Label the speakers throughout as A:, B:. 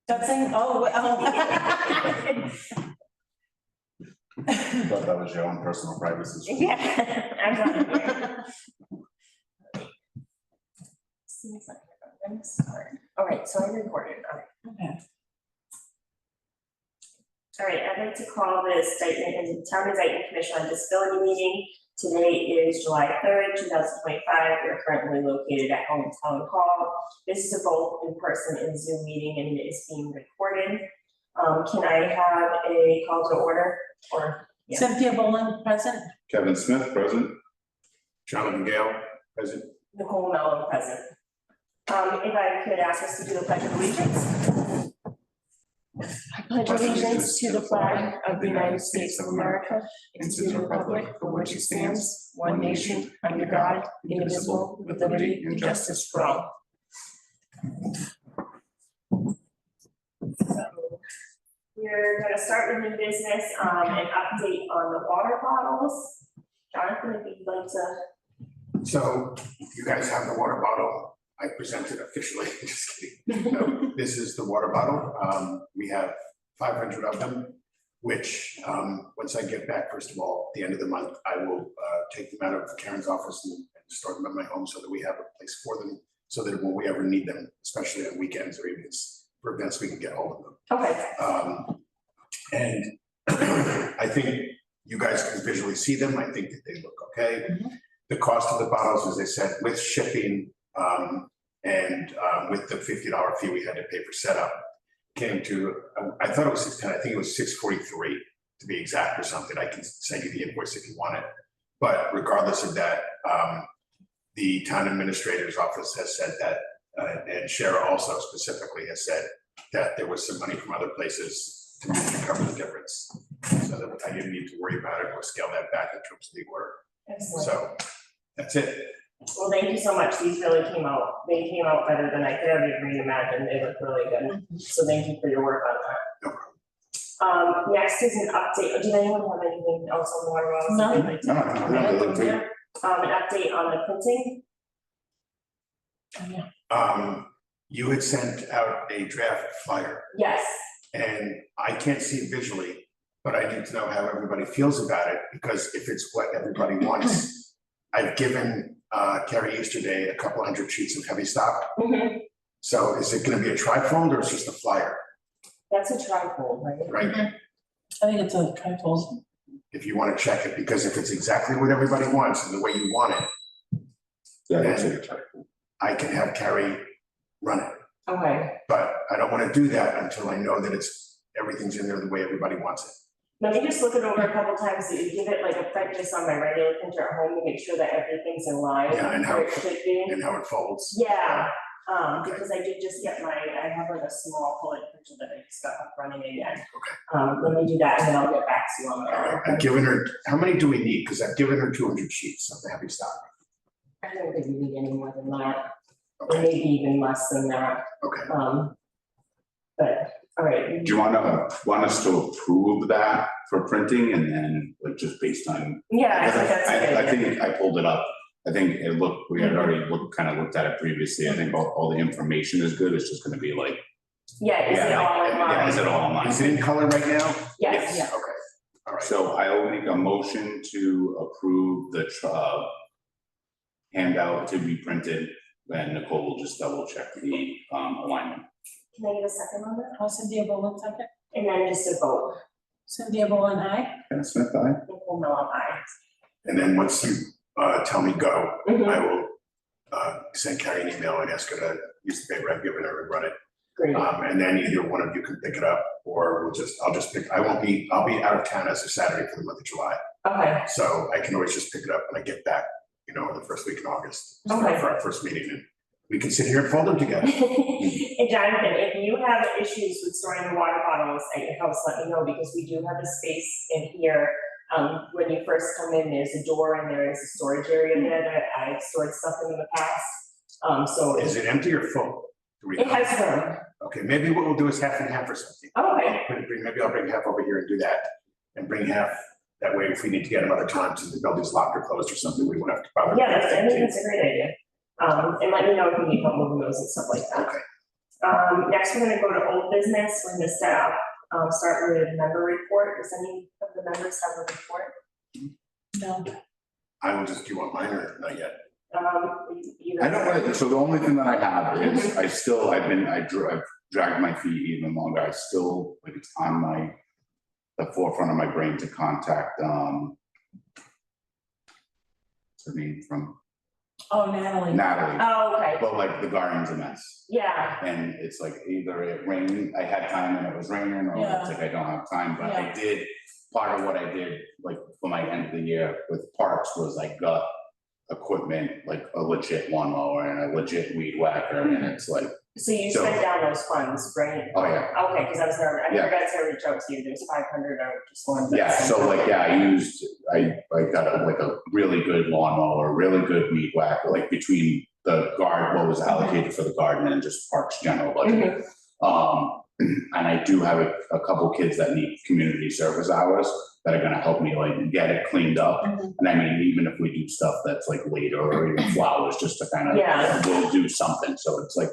A: Something? Oh,
B: I thought that was your own personal privacy.
A: yeah, I'm not here. Seems like I'm sorry. All right, so I recorded. All right. Okay. All right, I'd like to call this Dayton and Town of Dayton Commission on Disability meeting. Today is July 3rd, 2025. We're currently located at Home Town Hall. This is a both in-person and Zoom meeting, and it is being recorded. Can I have a call to order? Or yeah.
C: Cynthia Boland, present.
B: Kevin Smith, present. Jonathan Gale, present.
A: Nicole Mellon, present. If I could ask us to do the Pledge of Allegiance. I pledge allegiance to the flag of the United States of America and to the republic for which it stands, one nation, under God, indivisible, with liberty and justice for all. So, we're going to start with new business, an update on the water bottles. Jonathan, if you'd like to.
D: So you guys have the water bottle. I presented officially, just kidding. No, this is the water bottle. We have 500 of them, which once I get back, first of all, at the end of the month, I will take them out of Karen's office and store them at my home so that we have a place for them, so that when we ever need them, especially on weekends or evenings, for events, we can get hold of them.
A: Okay.
D: And I think you guys can visually see them. I think that they look okay.
A: Mm-hmm.
D: The cost of the bottles, as I said, with shipping, and with the $50 fee we had to pay for setup, came to, I thought it was $610, I think it was $643 to be exact or something. I can send you the invoice if you want it. But regardless of that, the town administrator's office has said that, and Shara also specifically has said that there was some money from other places to cover the difference. So that I didn't need to worry about it or scale that back in terms of the order.
A: Excellent.
D: So that's it.
A: Well, thank you so much. These really came out. They came out better than I could have even imagined. They look really good. So thank you for your work on that.
D: No problem.
A: Next is an update. Does anyone have anything else on the water wells?
C: No.
A: An update on the printing.
D: You had sent out a draft flyer,
A: Yes.
D: and I can't see it visually, but I need to know how everybody feels about it, because if it's what everybody wants, I've given Carrie yesterday a couple hundred sheets of heavy stock.
A: Mm-hmm.
D: So is it going to be a trifold or is it just a flyer?
A: That's a trifold, right?
D: Right.
C: Mm-hmm. I think it's a trifold.
D: If you want to check it, because if it's exactly what everybody wants and the way you want it, then I can have Carrie run it.
A: Okay.
D: But I don't want to do that until I know that everything's in there the way everybody wants it.
A: Let me just look it over a couple times. So you give it like a print just on my regular printer at home to make sure that everything's in line.
D: Yeah, and how
A: where it should be.
D: And how it folds.
A: Yeah.
D: Okay.
A: Because I did just get I have like a small bullet printer that I just got up running again.
D: Okay.
A: Let me do that and then I'll get back to you on
D: All right.
A: that.
D: I've given her, how many do we need? Because I've given her 200 sheets of the heavy stock.
A: I don't think we need any more than that, or
D: Okay.
A: maybe even less than that.
D: Okay.
A: But, all right.
B: Do you want us to approve that for printing and then like just based on?
A: Yeah, I think that's a good
B: I
A: idea.
B: think I pulled it up. I think it looked, we had already kind of looked at it previously. I think all the information is good. It's just gonna be like.
A: Yeah, is it all in
B: Yeah, is
A: line?
B: it all online?
D: Is it in color right now?
A: Yes.
C: Yeah.
D: Okay. All right.
B: So I will make a motion to approve the handout to be printed, and Nicole will just double check the alignment.
A: Can I get a second on that?
C: Cynthia Boland, second.
A: And then just a vote.
C: Cynthia Boland, aye.
B: Kevin Smith, aye.
A: Nicole Mellon, aye.
D: And then once you tell me go,
A: Mhm.
D: I will send Carrie an email and ask her to use the paper I've given her and run it.
A: Great.
D: And then either one of you can pick it up, or I'll just pick, I'll be out of town as of Saturday for the month of July.
A: Okay.
D: So I can always just pick it up when I get back, in the first week in August.
A: Okay.
D: For our first meeting, and we can sit here and fold them together.
A: And Jonathan, if you have issues with storing the water bottles at your house, let me know, because we do have a space in here. When you first come in, there's a door and there is a storage area there that I've stored stuff in the past. So
D: Is it empty or full? Do we
A: it
D: know?
A: has room.
D: Okay, maybe what we'll do is half and half or something.
A: Okay.
D: Maybe I'll bring half over here and do that, and bring half That way, if we need to get them other times and the building's locked or closed or something, we won't have to bother.
A: Yeah, I think that's a great idea. And let me know if you need help moving those and stuff like that.
D: Okay.
A: Next, we're gonna go to old business. We're gonna start with a member report. Does any of the members have a report?
C: No.
D: I will just, do you want mine or not yet?
B: I don't really, so the only thing that I have is, I've dragged my feet even longer. I still, like, it's on the forefront of my brain to contact, what's her name from
C: Oh, Natalie.
B: Natalie.
A: Oh, okay.
B: But like the garden's a mess.
A: Yeah,
B: And it's like either it rained, I had time and it was raining, or it's like I don't have time, but I did, part of what I did, like for my end of the year with parks was I got equipment, like a legit lawnmower and a legit weed whacker, and it's like,
A: so you spent down those funds, right?
B: oh yeah.
A: Okay, because I was nervous. I
B: Yeah.
A: forgot to reach out to you. There's 500 I just wanted.
B: Yeah, so like, I got a really good lawnmower, really good weed whacker, like between the guard, what was allocated for the garden and just parks general budget. And I do have a couple kids that need community service hours that are gonna help me like get it cleaned up. And I mean, even if we do stuff that's like later or even flowers, just to kind of, we'll do something. So it's like,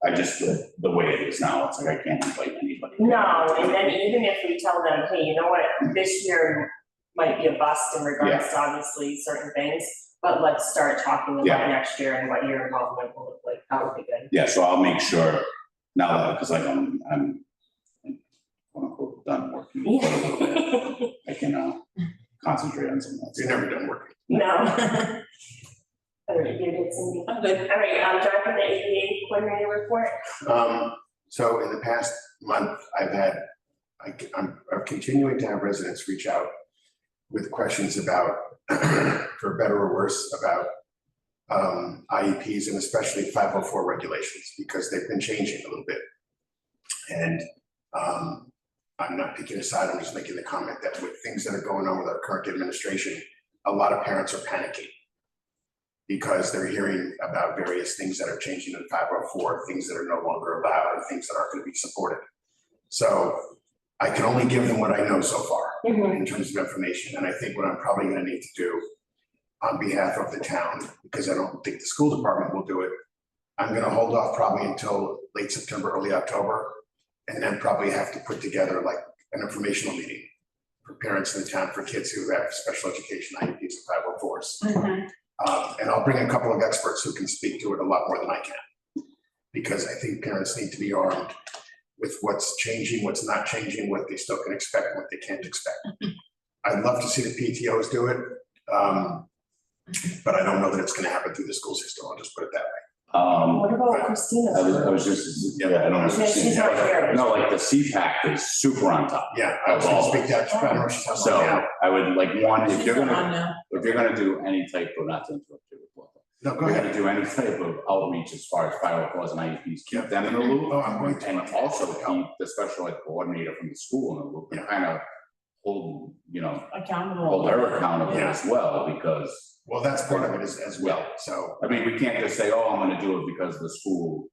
B: I just, the way it is now, it's like I can't invite anybody.
A: No, and then even if we tell them, hey, you know what, this year might be a bust in regards to obviously certain things, but let's start talking about next year and what your involvement will look like. That would be good.
B: Yeah, so I'll make sure now that, because like I'm quote unquote done working for a little bit, I can concentrate on something else.
D: You're never done working.
A: No. All right, you did something.
C: I'm good.
A: All right, Jonathan, the ADA coordinator report.
D: So in the past month, I'm continuing to have residents reach out with questions about, for better or worse, about IEPs and especially 504 regulations, because they've been changing a little bit. And I'm not picking a side, I'm just making the comment that with things that are going on with our current administration, a lot of parents are panicking because they're hearing about various things that are changing in 504, things that are no longer allowed, and things that aren't going to be supported. So I can only give them what I know so far in terms of information. And I think what I'm probably going to need to do on behalf of the town, because I don't think the school department will do it, I'm going to hold off probably until late September, early October, and then probably have to put together like an informational meeting for parents in the town for kids who have special education IEPs and 504s. And I'll bring a couple of experts who can speak to it a lot more than I can, because I think parents need to be armed with what's changing, what's not changing, what they still can expect, and what they can't expect. I'd love to see the PTOs do it, but I don't know that it's going to happen through the school system. I'll just put it that way.
A: What about Christina?
B: I was just, I don't know if you've seen
A: She's not here.
B: No, like the CPAC is super on top.
D: Yeah, I was going to speak that. I don't know if she's on
B: So
D: now.
B: I would like one, if
C: She's
B: you're
C: on
B: gonna,
C: now.
B: if you're gonna do any type of, not to interrupt your report,
D: No,
B: if
D: go
B: you're
D: ahead.
B: gonna do any type of outreach as far as 504s and IEPs, keep them in the loop.
D: Oh, I'm going to.
B: And also keep the special ed coordinator from the school in the loop, and kind of hold,
C: Accountable.
B: hold her accountable
D: Yeah.
B: as well, because,
D: Well, that's part of it as well. So,
B: I mean, we can't just say, oh, I'm gonna do it because the school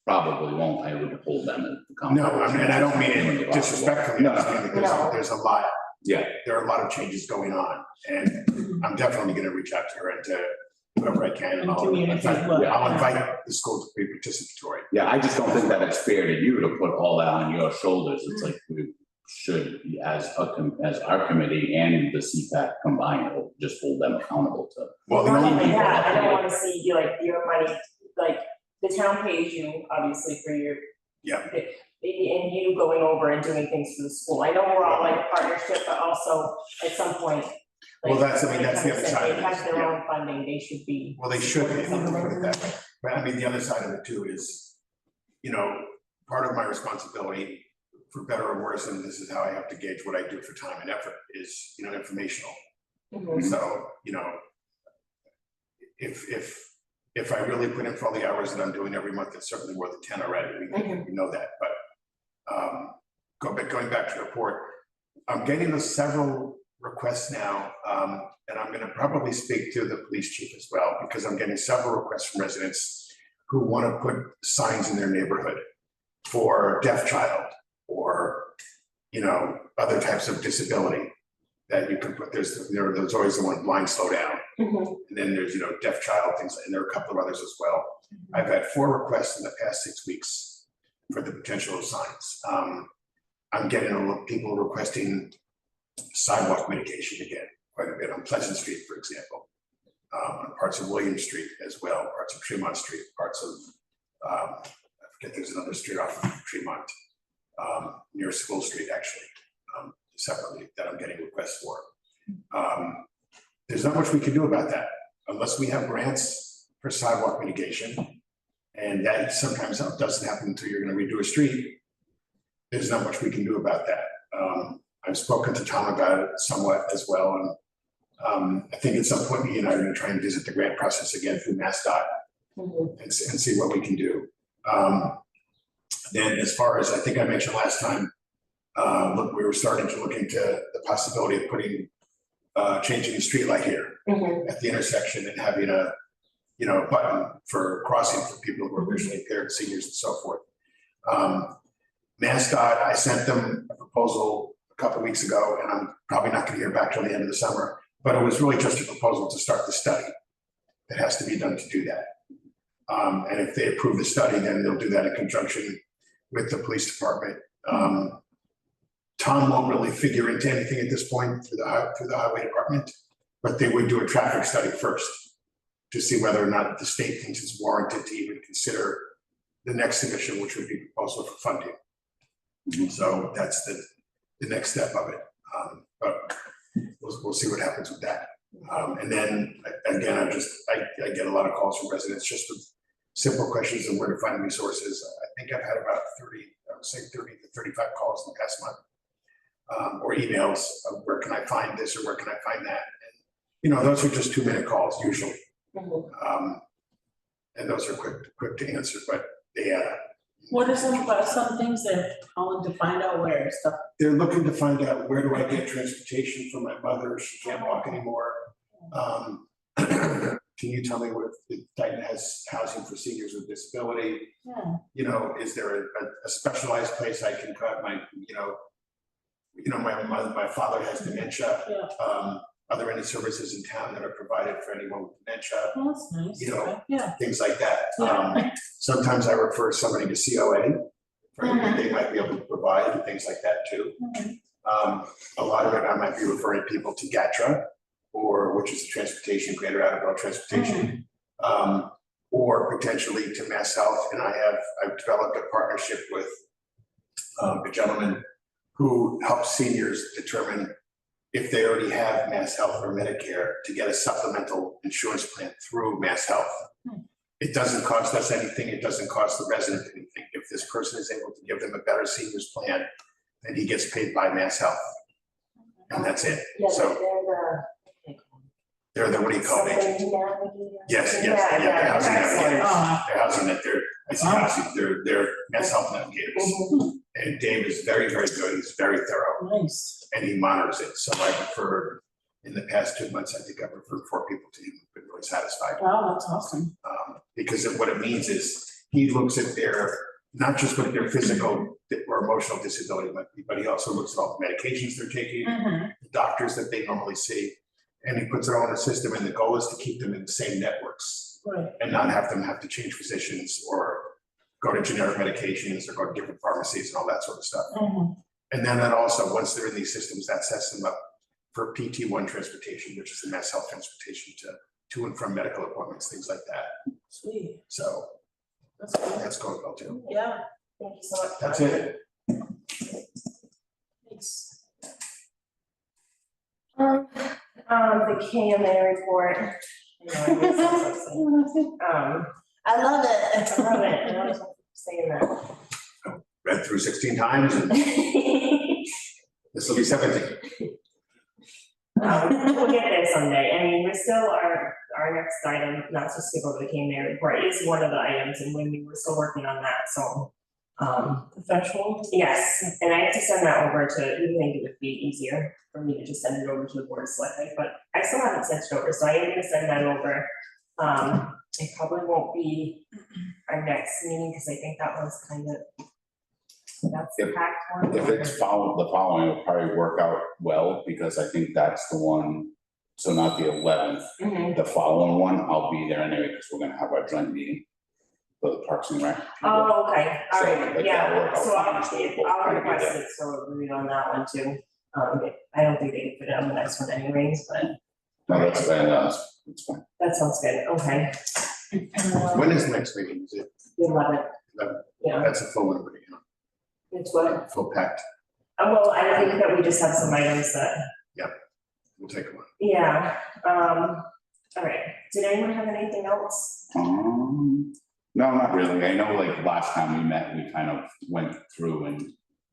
B: probably won't. I would hold them accountable.
D: no, and I don't mean it disrespectfully.
B: No,
D: I just mean that there's a lot.
B: Yeah.
D: There are a lot of changes going on, and I'm definitely going to reach out to her and to whatever I can.
C: And communicate with her.
D: I'll invite the school to be participatory.
B: Yeah, I just don't think that it's fair to you to put all that on your shoulders. It's like we should, as our committee and the CPAC combined, just hold them accountable to.
D: Well, the
A: Not
D: only
A: only
B: people
A: that, I
B: up
A: don't
B: here.
A: wanna see you like your money, like the town pays you obviously for your.
D: Yeah.
A: And you going over and doing things for the school. I know we're all like a partnership, but also at some point.
D: Well,
A: like,
D: that's the other side of
A: They
D: it,
A: have their
D: yeah.
A: own funding, they should be.
D: Well, they should be, let's put it that way. But I mean, the other side of it too is, part of my responsibility, for better or worse, and this is how I have to gauge what I do for time and effort, is, informational.
A: Mhm.
D: So, if I really put in for all the hours that I'm doing every month, it's certainly more than 10 already, we know that, but going back to the report, I'm getting several requests now, and I'm gonna probably speak to the police chief as well, because I'm getting several requests from residents who wanna put signs in their neighborhood for deaf child or, other types of disability. that you can put, there's always the one blind slow down.
A: Mhm.
D: And then there's, deaf child things, and there are a couple of others as well. I've had 4 requests in the past 6 weeks for the potential of signs. I'm getting a lot of people requesting sidewalk mitigation again, quite a bit on Pleasant Street, for example. On parts of William Street as well, parts of Tremont Street, parts of, I forget, there's another street off of Tremont, near School Street, actually, separately, that I'm getting requests for. There's not much we can do about that, unless we have grants for sidewalk mitigation. And that sometimes doesn't happen until you're gonna redo a street. There's not much we can do about that. I've spoken to Tom about it somewhat as well, and I think at some point, he and I are gonna try and visit the grant process again through MassDOT
A: Mhm.
D: and see what we can do. Then as far as, I think I mentioned last time, look, we were starting to look into the possibility of putting, changing the streetlight here
A: Mhm.
D: at the intersection and having a button for crossing for people who are visually impaired, seniors and so forth. MassDOT, I sent them a proposal a couple weeks ago, and I'm probably not gonna hear back till the end of the summer, but it was really just a proposal to start the study that has to be done to do that. And if they approve the study, then they'll do that in conjunction with the police department. Tom won't really figure into anything at this point through the highway department, but they would do a traffic study first to see whether or not the state thinks it's warranted to even consider the next submission, which would be proposal for funding. So that's the next step of it. But we'll see what happens with that. And then again, I get a lot of calls from residents just with simple questions of where to find resources. I think I've had about 30 to 35 calls in the past month. Or emails of where can I find this or where can I find that? And, those are just 2-minute calls usually.
A: Mhm.
D: And those are quick to answer, but
C: What are some things they're calling to find out where stuff?
D: they're looking to find out, where do I get transportation for my mother? She can't walk anymore. Can you tell me if Dayton has housing for seniors with disability?
C: Yeah.
D: Is there a specialized place I can cut my, my father has dementia.
C: Yeah.
D: Are there any services in town that are provided for anyone with dementia?
C: Well, that's nice. Okay. Yeah.
D: Things like that.
C: Yeah.
D: Sometimes I refer somebody to COA for anything they might be able to provide and things like that too. A lot of it, I might be referring people to GATRA, which is the transportation, Greater Attleboro Transportation, or potentially to Mass Health. And I've developed a partnership with a gentleman who helps seniors determine if they already have Mass Health or Medicare to get a supplemental insurance plan through Mass Health. It doesn't cost us anything. It doesn't cost the resident anything. If this person is able to give them a better seniors plan, then he gets paid by Mass Health. And that's it.
A: Yeah,
D: So they're the, what do you call it? Yes, they're housing navigators. They're housing that they're Mass Health navigators. And Dave is very, very good. He's very thorough.
C: Nice.
D: And he monitors it. So I referred, in the past 2 months, I think I've referred 4 people to him who've been really satisfied.
C: Wow, that's awesome.
D: Because what it means is he looks at not just what their physical or emotional disability might be, but he also looks at all the medications they're taking, the doctors that they normally see, and he puts it all in a system. And the goal is to keep them in the same networks,
C: Right.
D: and not have them have to change physicians or go to generic medications or go to different pharmacies and all that sort of stuff. And then that also, once they're in these systems, that sets them up for PT1 transportation, which is the Mass Health transportation to and from medical appointments, things like that.
C: Sweet.
D: So
C: That's cool.
D: that's going well too.
C: Yeah.
A: Thank you so much.
D: That's it.
C: Thanks.
A: The KMA report. I know, I missed something.
C: I love it.
A: I love it. I was saying that.
D: Read through 16 times and this will be 17.
A: We'll get there someday. I mean, we're still our next item, not to skip over the KMA report, is one of the items, and when we were still working on that, so.
C: The threshold?
A: Yes, and I have to send that over to, you think it would be easier for me to just send it over to the board of selectmen, but I still haven't sent it over, so I am gonna send that over. It probably won't be our next meeting, because I think that one's kind of That's the packed one.
B: If it's the following, it'll probably work out well, because I think that's the one, so not the 11th.
A: Mhm.
B: The following one, I'll be there anyway, because we're gonna have our joint meeting for the Parks and Rec. people.
A: Oh, okay, all
B: So,
A: right,
B: like, that'll
A: yeah,
B: work out
A: so
B: fine, so we'll both
A: I'll
B: kinda be
A: request
B: there.
A: it, so we'll read on that one too. I don't think they can fit it on the next one anyways, but
B: No, that's fine, that's fine.
A: that sounds good, okay.
D: When is the next meeting? Is it,
A: The 11th.
D: 11th?
A: Yeah,
D: That's a full one, you know,
A: it's what,
D: full packed.
A: well, I think that we just have some items that,
D: We'll take one.
A: yeah, all right, did anyone have anything else?
B: No, not really. I know, like, last time we met, we kind of went through and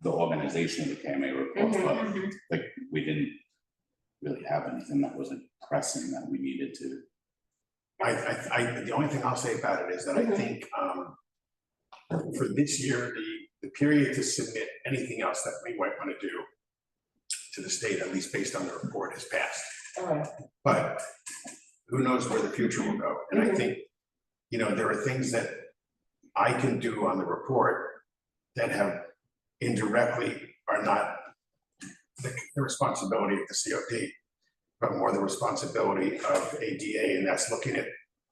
B: the organization of the KMA report, but like, we didn't really have anything that wasn't pressing that we needed to.
D: The only thing I'll say about it is that I think, for this year, the period to submit anything else that we might want to do to the state, at least based on the report, has passed.
A: All right,
D: But who knows where the future will go? And I think, you know, there are things that I can do on the report that have indirectly are not the responsibility of the COD, but more the responsibility of ADA, and that's looking at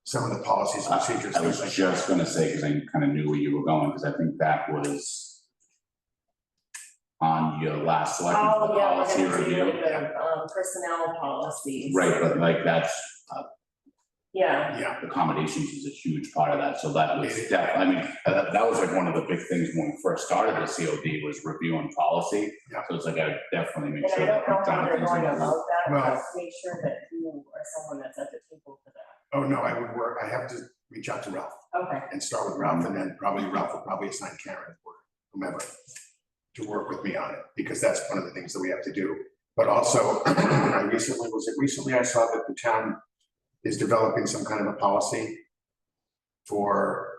D: some of the policies and procedures.
B: I
D: things
B: was
D: like
B: just gonna say, because I kind of knew where you were going, because I think that was on your last select
A: oh, yeah, we're
B: policy
A: gonna do
B: review.
A: like the, personnel policies.
B: Right, but like, that's,
A: Yeah,
D: Yeah,
B: accommodations is a huge part of that, so that was definitely, I mean, that was like one of the big things when we first started the COD was reviewing policy.
D: Yeah.
B: So it's like, I definitely make
A: and I
B: sure that
A: don't know
B: we've
A: how
B: done
A: they're
B: things.
A: going
B: in
A: about
B: the-
A: that,
D: Well-
A: but make sure that you are someone that's at the table for that.
D: oh, no, I would work, I have to reach out to Ralph
A: Okay,
D: and start with Ralph, and then probably Ralph will probably assign Karen or whomever to work with me on it, because that's one of the things that we have to do. But also, recently I saw that the town is developing some kind of a policy for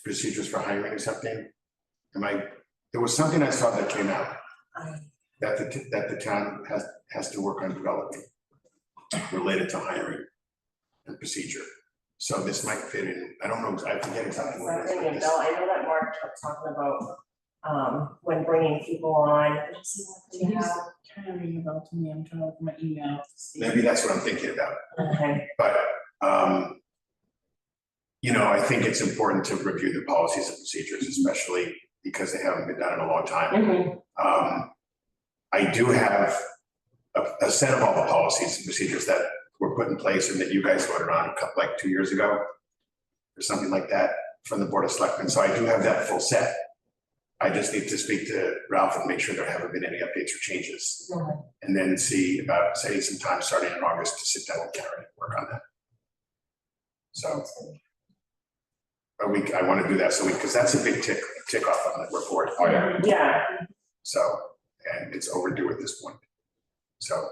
D: procedures for hiring or something. There was something I saw that came out that the town has to work on developing related to hiring and procedure. So this might fit in, I don't know, I forget exactly what it is.
A: something,
D: but
A: and
D: this-
A: Bill, I know that Mark kept talking about, when bringing people on, did you see what they have?
C: Kind of ring a bell to me, I'm trying to look at my email to see.
D: Maybe that's what I'm thinking about,
A: Okay,
D: but, you know, I think it's important to review the policies and procedures, especially because they haven't been done in a long time.
A: mhm,
D: I do have a set of all the policies and procedures that were put in place and that you guys voted on like 2 years ago or something like that from the Board of Selectmen. So I do have that full set. I just need to speak to Ralph and make sure there haven't been any updates or changes.
A: mhm.
D: And then see about setting some time starting in August to sit down with Karen and work on that. So I want to do that because that's a big tick off on the report.
B: Oh, yeah.
A: Yeah,
D: So, and it's overdue at this point. So,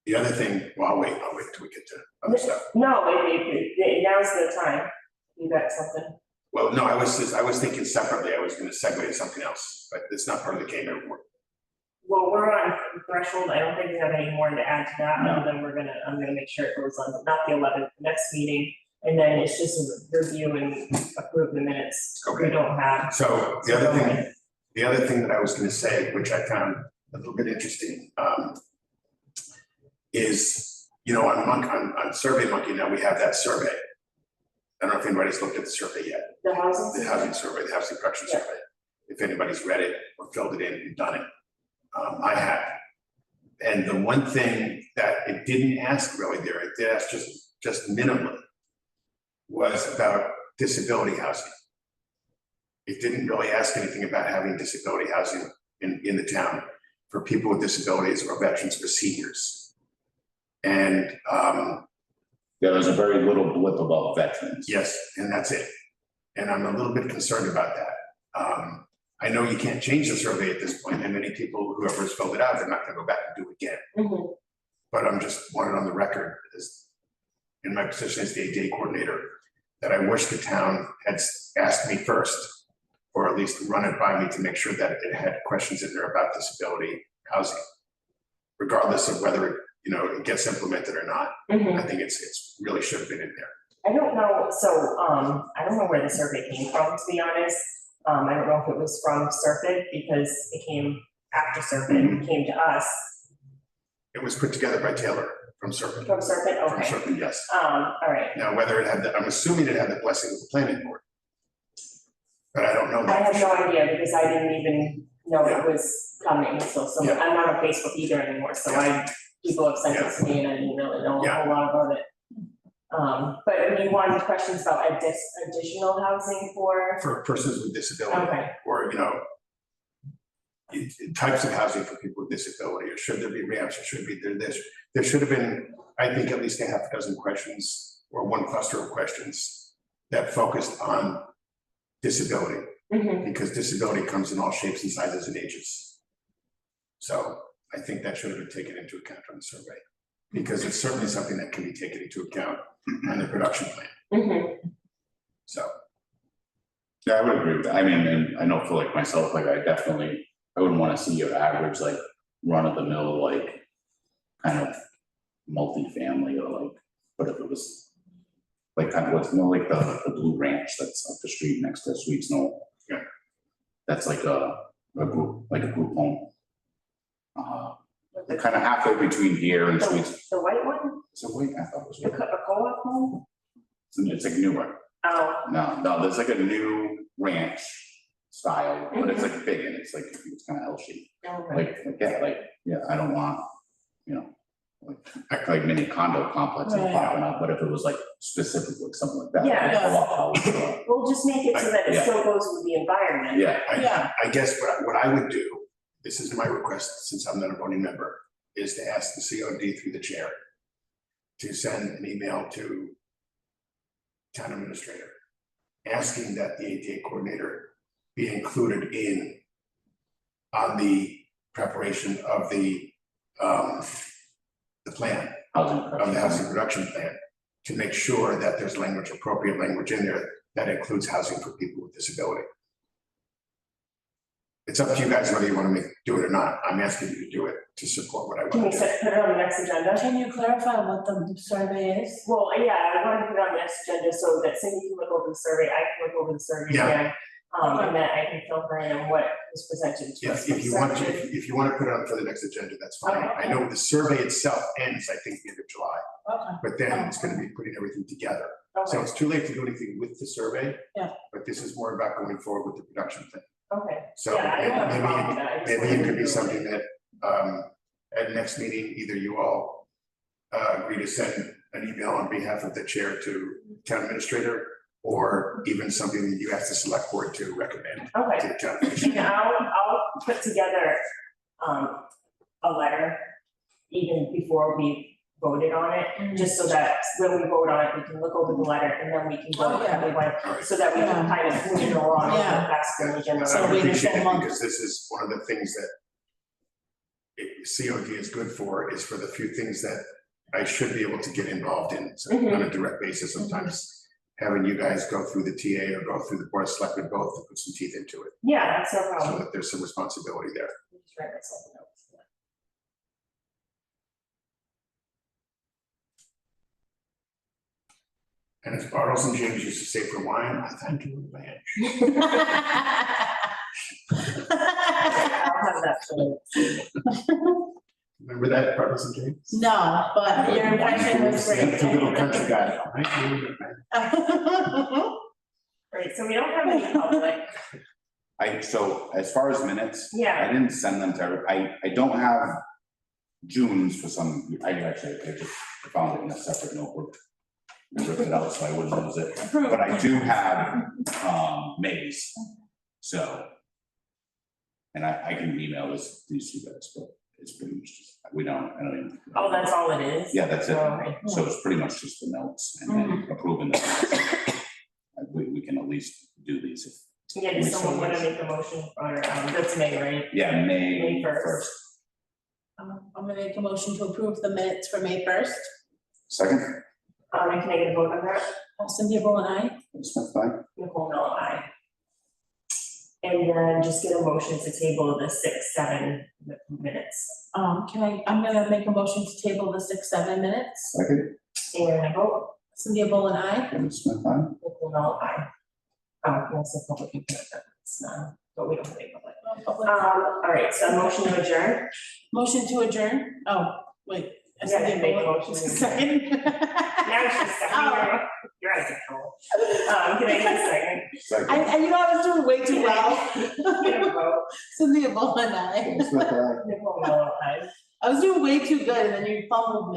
D: the other thing, well, I'll wait till we get to other stuff.
A: no, now's the time, you got something,
D: Well, no, I was thinking separately, I was gonna segue to something else, but it's not part of the KMA report.
A: well, we're on threshold, I don't think we have any more to add to that,
B: No.
A: other than I'm gonna make sure it goes on, not the 11th, next meeting. And then it's just a review and approve the minutes, we
D: Okay.
A: don't have.
D: So the other thing that I was gonna say, which I found a little bit interesting, is, you know, on Survey Monkey now, we have that survey. I don't know if anybody's looked at the survey yet,
A: The housing.
D: the housing survey, the housing production
A: Yeah.
D: survey. If anybody's read it or filled it in and done it, I have. And the one thing that it didn't ask really there, it did ask just minimally, was about disability housing. It didn't really ask anything about having disability housing in the town for people with disabilities or veterans or seniors. And
B: There was a very little blip about veterans.
D: yes, and that's it. And I'm a little bit concerned about that. I know you can't change the survey at this point, and many people, whoever's filled it out, they're not gonna go back and do it again.
A: Mhm.
D: But I'm just wanted on the record as, in my position as the ADA coordinator, that I wish the town had asked me first, or at least run it by me to make sure that it had questions in there about disability housing. Regardless of whether, you know, it gets implemented or not,
A: Mhm.
D: I think it's really should have been in there.
A: I don't know, so, I don't know where the survey came from, to be honest. I don't know if it was from Serpent, because it came after Serpent, came to us.
D: It was put together by Taylor from Serpent.
A: From Serpent,
D: From
A: okay.
D: Serpent, yes.
A: All right.
D: Now, whether it had, I'm assuming it had the blessing of the planning board. But I don't know
A: I
D: that.
A: have no idea, because I didn't even know it was coming, so
D: Yeah.
A: I'm not on Facebook either anymore, so people have sent it to me and I didn't really know a
D: Yeah.
A: whole lot about it. But you wanted questions about additional housing for?
D: For persons with disability,
A: Okay,
D: or, types of housing for people with disability, or should there be ramps, or should be there should have been, I think, at least a half a dozen questions, or one cluster of questions that focused on disability, because disability comes in all shapes and sizes and ages. So I think that should have been taken into account on the survey, because it's certainly something that can be taken into account on the production plan. So,
B: Yeah, I would agree with that. I mean, and I know for like myself, like I wouldn't want to see your average like run of the mill, like kind of multifamily or like, but if it was like kind of what's more like the Blue Ranch that's up the street next to Sweet Snow.
D: Yeah.
B: That's like a group home. Kind of halfway between here and Sweet.
A: the white one,
B: So wait, I thought it was.
A: a co-op home?
B: It's like newer.
A: Oh,
B: No, there's like a new ranch style, but it's like big and it's like, it's kind of L-shaped.
A: okay.
B: I don't want, like mini condo complexes
C: Right.
B: popping up, but if it was like specific, like something like that.
A: Yeah.
B: like a lot of house,
A: We'll just make it so that it
B: Yeah.
A: still goes with the environment.
B: Yeah,
C: Yeah.
D: I guess what I would do, this is my request, since I'm not a voting member, is to ask the COD through the chair to send an email to town administrator, asking that the ADA coordinator be included on the preparation of the plan,
B: housing.
D: of the housing production plan, to make sure that there's appropriate language in there that includes housing for people with disability. It's up to you guys whether you want to do it or not. I'm asking you to do it to support what I
A: Can we
D: want to do.
A: put it on the next agenda?
C: Can you clarify what the survey is?
A: Well, yeah, I wanted to put it on the next agenda so that Cindy can look over the survey, I can look over the survey
D: Yeah.
A: again. And then I can fill her in on what was presented to
D: Yeah,
A: us.
D: if you want to put it on for the next agenda, that's fine.
A: Okay.
D: I know the survey itself ends, I think, the end of July,
C: Okay.
D: but then it's going to be putting everything together. So
A: Okay,
D: it's too late to do anything with the survey.
C: Yeah.
D: But this is more about going forward with the production plan.
A: okay.
D: So
A: Yeah, I don't have a problem with that. I just
D: maybe
A: wanted
D: it could
A: to
D: be
A: do
D: something that, at next meeting, either you all agree to send an email on behalf of the chair to town administrator, or even something that you ask the select board to recommend
A: Okay,
D: to the town administrator.
A: and I'll put together, a letter even before we voted on it, just so that when we vote on it, we can look over the letter and then we can go,
C: Oh, yeah.
D: All right.
A: so that we can kind of move it along
C: Yeah.
A: faster in the general.
C: So
D: I
C: we
D: appreciate
C: can
D: it,
C: send
D: because this is one of the things that COD is good for, is for the few things that I should be able to get involved in on a direct basis. Sometimes having you guys go through the TA or go through the board of selectmen both to put some teeth into it,
A: Yeah, that's no
D: so
A: problem.
D: that there's some responsibility there.
A: Just write myself a note.
D: And as Bartles and James used to say for wine, I thank you in advance.
A: I'll have that for
D: Remember that, Bartles and James?
C: No, but your impression was great.
D: Two little country guys. Thank you in advance.
A: Right, so we don't have any public,
B: So as far as minutes,
A: yeah,
B: I didn't send them to I don't have June's for some, I just found it in a separate notebook. I ripped it out so I wouldn't lose it, but I do have, May's, so. And I can email these two guys, but it's pretty much just, I don't even.
A: oh, that's all it is?
B: Yeah, that's it,
A: Okay.
B: so it's pretty much just the notes and then approving the. We can at least do these if.
A: Yeah, does someone want to make a motion, or, that's May, right?
B: Yeah, May
A: May 1st.
B: 1st.
C: I'm gonna make a motion to approve the minutes for May 1st.
B: Second,
A: And can I get a vote on that?
C: Cynthia Bowen, aye.
B: that's fine.
A: Nicole, no, aye. And then just get a motion to table the 6-7 minutes.
C: I'm gonna make a motion to table the 6-7 minutes.
B: Second,
A: And I vote,
C: Cynthia Bowen, aye.
B: Kevin Smith, aye.
A: Nicole Miller, aye. That's the public input, that's not, but we don't have any public. All right, so a motion to adjourn.
C: Motion to adjourn? Oh, wait. I
A: Yeah,
C: said
A: make a
C: Bowen.
A: motion to adjourn.
C: Second.
A: Now it's just second,
C: Oh.
A: you're out of control. Can I get a second?
B: Second.
C: I was doing way too well.
A: Get a vote.
C: Cynthia Bowen, aye.
B: Kevin Smith, aye.
A: Nicole Miller, aye.
C: I was doing way too good and then you fumbled me.